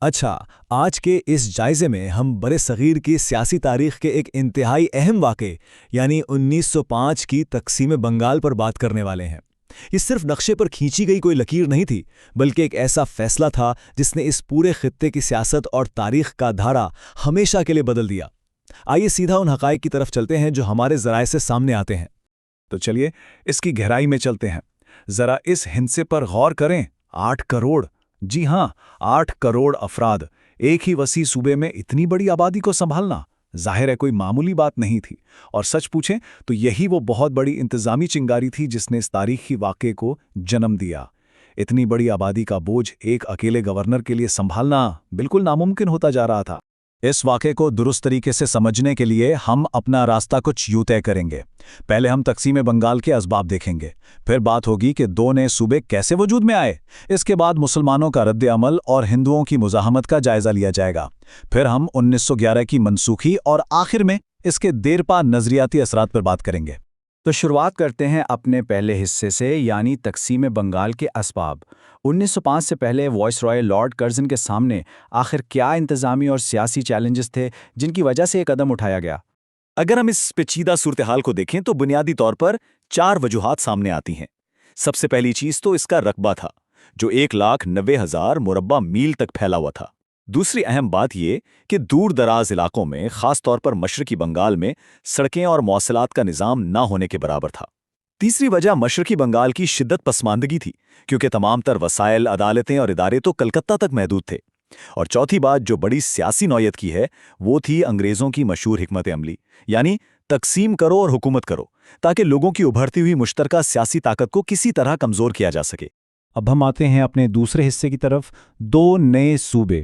اچھا، آج کے اس جائزے میں ہم برصغیر کی سیاسی تاریخ کے ایک انتہائی اہم واقعے یعنی 1905 کی تقسیم بنگال پر بات کرنے والے ہیں۔ یہ صرف نقشے پر کھینچی گئی کوئی لکیر نہیں تھی، بلکہ ایک ایسا فیصلہ تھا جس نے اس پورے خطے کی سیاست اور تاریخ کا دھارا ہمیشہ کے لیے بدل دیا۔ آئیے سیدھا ان حقائق کی طرف چلتے ہیں جو ہمارے ذرائع سے سامنے آتے ہیں۔ تو چلیے اس کی گہرائی میں چلتے ہیں، ذرا اس ہندسے پر غور کریں۔ 8 کروڑ، جی ہاں 8 کروڑ افراد ایک ہی وسیع صوبے میں اتنی بڑی آبادی کو سنبھالنا ظاہر ہے کوئی معمولی بات نہیں تھی، اور سچ پوچھیں تو یہی وہ بہت بڑی انتظامی چنگاری تھی جس نے اس تاریخی واقعے کو جنم دیا۔ اتنی بڑی آبادی کا بوجھ ایک اکیلے گورنر کے لیے سنبھالنا بالکل ناممکن ہوتا جا رہا تھا۔ اس واقعے کو درست طریقے سے سمجھنے کے لیے ہم اپنا راستہ کچھ یوں طے کریں گے۔ پہلے ہم تقسیم بنگال کے اسباب دیکھیں گے، پھر بات ہوگی کہ 2 نئے صوبے کیسے وجود میں آئے، اس کے بعد مسلمانوں کا رد عمل اور ہندوؤں کی مزاحمت کا جائزہ لیا جائے گا، پھر ہم 1911 کی منسوخی اور آخر میں اس کے دیرپا نظریاتی اثرات پر بات کریں گے۔ تو شروعات کرتے ہیں اپنے پہلے حصے سے، یعنی تقسیم بنگال کے اسباب۔ 1905 سے پہلے وائس رائے لارڈ کرزن کے سامنے آخر کیا انتظامی اور سیاسی چیلنجز تھے جن کی وجہ سے یہ قدم اٹھایا گیا؟ اگر ہم اس پیچیدہ صورتحال کو دیکھیں تو بنیادی طور پر 4 وجوہات سامنے آتی ہیں۔ سب سے پہلی چیز تو اس کا رقبہ تھا، جو 1,90,000 مربع میل تک پھیلا ہوا تھا۔ دوسری اہم بات یہ کہ دور دراز علاقوں میں، خاص طور پر مشرقی بنگال میں، سڑکیں اور مواصلات کا نظام نہ ہونے کے برابر تھا۔ تیسری وجہ مشرقی بنگال کی شدت پسماندگی تھی، کیونکہ تمام تر وسائل، عدالتیں اور ادارے تو کلکتہ تک محدود تھے۔ اور چوتھی بات جو بڑی سیاسی نوعیت کی ہے، وہ تھی انگریزوں کی مشہور حکمت عملی، یعنی تقسیم کرو اور حکومت کرو، تاکہ لوگوں کی ابھرتی ہوئی مشترکہ سیاسی طاقت کو کسی طرح کمزور کیا جا سکے۔ اب ہم آتے ہیں اپنے دوسرے حصے کی طرف، 2 نئے صوبے۔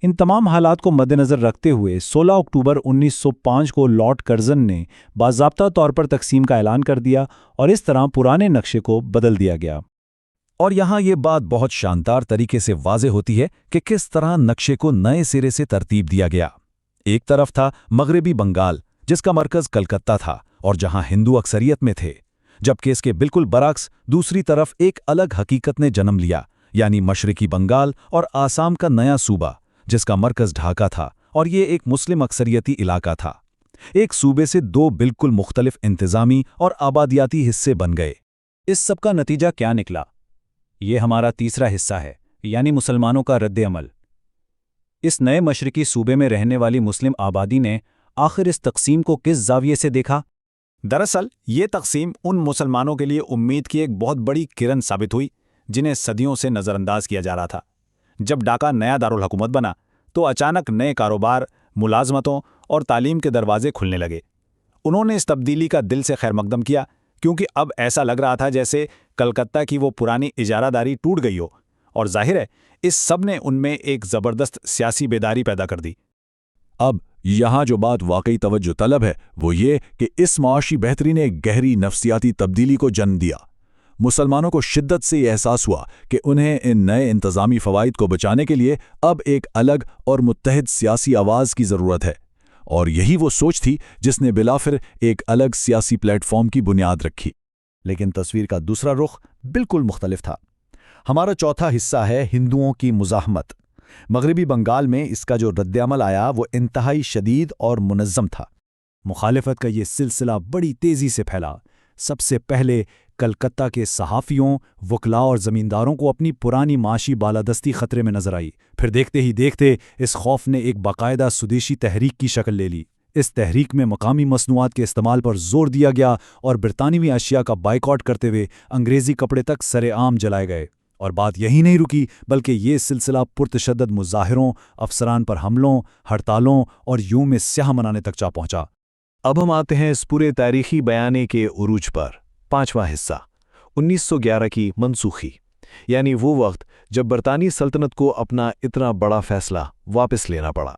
ان تمام حالات کو مد نظر رکھتے ہوئے 16 اکتوبر 1905 کو لارڈ کرزن نے باضابطہ طور پر تقسیم کا اعلان کر دیا اور اس طرح پرانے نقشے کو بدل دیا گیا۔ اور یہاں یہ بات بہت شاندار طریقے سے واضح ہوتی ہے کہ کس طرح نقشے کو نئے سرے سے ترتیب دیا گیا۔ ایک طرف تھا مغربی بنگال، جس کا مرکز کلکتہ تھا اور جہاں ہندو اکثریت میں تھے، جبکہ اس کے بالکل برعکس دوسری طرف ایک الگ حقیقت نے جنم لیا، یعنی مشرقی بنگال اور آسام کا نیا صوبہ، جس کا مرکز ڈھاکہ تھا اور یہ ایک مسلم اکثریتی علاقہ تھا۔ ایک صوبے سے 2 بالکل مختلف انتظامی اور آبادیاتی حصے بن گئے۔ اس سب کا نتیجہ کیا نکلا؟ یہ ہمارا تیسرا حصہ ہے، یعنی مسلمانوں کا رد عمل۔ اس نئے مشرقی صوبے میں رہنے والی مسلم آبادی نے آخر اس تقسیم کو کس زاویے سے دیکھا؟ دراصل یہ تقسیم ان مسلمانوں کے لیے امید کی ایک بہت بڑی کرن ثابت ہوئی جنہیں صدیوں سے نظر انداز کیا جا رہا تھا۔ جب ڈھاکہ نیا دارالحکومت بنا تو اچانک نئے کاروبار، ملازمتوں اور تعلیم کے دروازے کھلنے لگے۔ انہوں نے اس تبدیلی کا دل سے خیر مقدم کیا، کیونکہ اب ایسا لگ رہا تھا جیسے کلکتہ کی وہ پرانی اجارہ داری ٹوٹ گئی ہو، اور ظاہر ہے اس سب نے ان میں ایک زبردست سیاسی بیداری پیدا کر دی۔ اب یہاں جو بات واقعی توجہ طلب ہے وہ یہ کہ اس معاشی بہتری نے ایک گہری نفسیاتی تبدیلی کو جنم دیا۔ مسلمانوں کو شدت سے یہ احساس ہوا کہ انہیں ان نئے انتظامی فوائد کو بچانے کے لیے اب ایک الگ اور متحد سیاسی آواز کی ضرورت ہے، اور یہی وہ سوچ تھی جس نے بلاخر ایک الگ سیاسی پلیٹ فارم کی بنیاد رکھی۔ لیکن تصویر کا دوسرا رخ بالکل مختلف تھا۔ ہمارا چوتھا حصہ ہے ہندوؤں کی مزاحمت۔ مغربی بنگال میں اس کا جو رد عمل آیا وہ انتہائی شدید اور منظم تھا۔ مخالفت کا یہ سلسلہ بڑی تیزی سے پھیلا۔ سب سے پہلے کلکتہ کے صحافیوں، وکلاء اور زمینداروں کو اپنی پرانی معاشی بالادستی خطرے میں نظر آئی۔ پھر دیکھتے ہی دیکھتے اس خوف نے ایک باقاعدہ سودیشی تحریک کی شکل لے لی۔ اس تحریک میں مقامی مصنوعات کے استعمال پر زور دیا گیا اور برطانوی اشیاء کا بائیکاٹ کرتے ہوئے انگریزی کپڑے تک سرے عام جلائے گئے۔ اور بات یہی نہیں رکی، بلکہ یہ سلسلہ پرتشدد مظاہروں، افسران پر حملوں، ہڑتالوں اور یوم سیاہ منانے تک جا پہنچا۔ اب ہم آتے ہیں اس پورے تاریخی بیانے کے عروج پر۔ 5واں حصہ، 1911 کی منسوخی، یعنی وہ وقت جب برطانوی سلطنت کو اپنا اتنا بڑا فیصلہ واپس لینا پڑا۔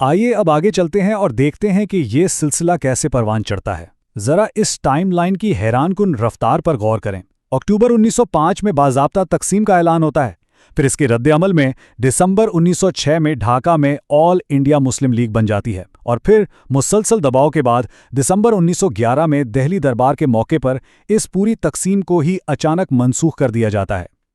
آئیے اب آگے چلتے ہیں اور دیکھتے ہیں کہ یہ سلسلہ کیسے پروان چڑھتا ہے۔ ذرا اس ٹائم لائن کی حیران کن رفتار پر غور کریں۔ اکتوبر 1905 میں باضابطہ تقسیم کا اعلان ہوتا ہے، پھر اس کے رد عمل میں دسمبر 1906 میں ڈھاکہ میں آل انڈیا مسلم لیگ بن جاتی ہے، اور پھر مسلسل دباؤ کے بعد دسمبر 1911 میں دہلی دربار کے موقع پر اس پوری تقسیم کو ہی اچانک منسوخ کر دیا جاتا ہے۔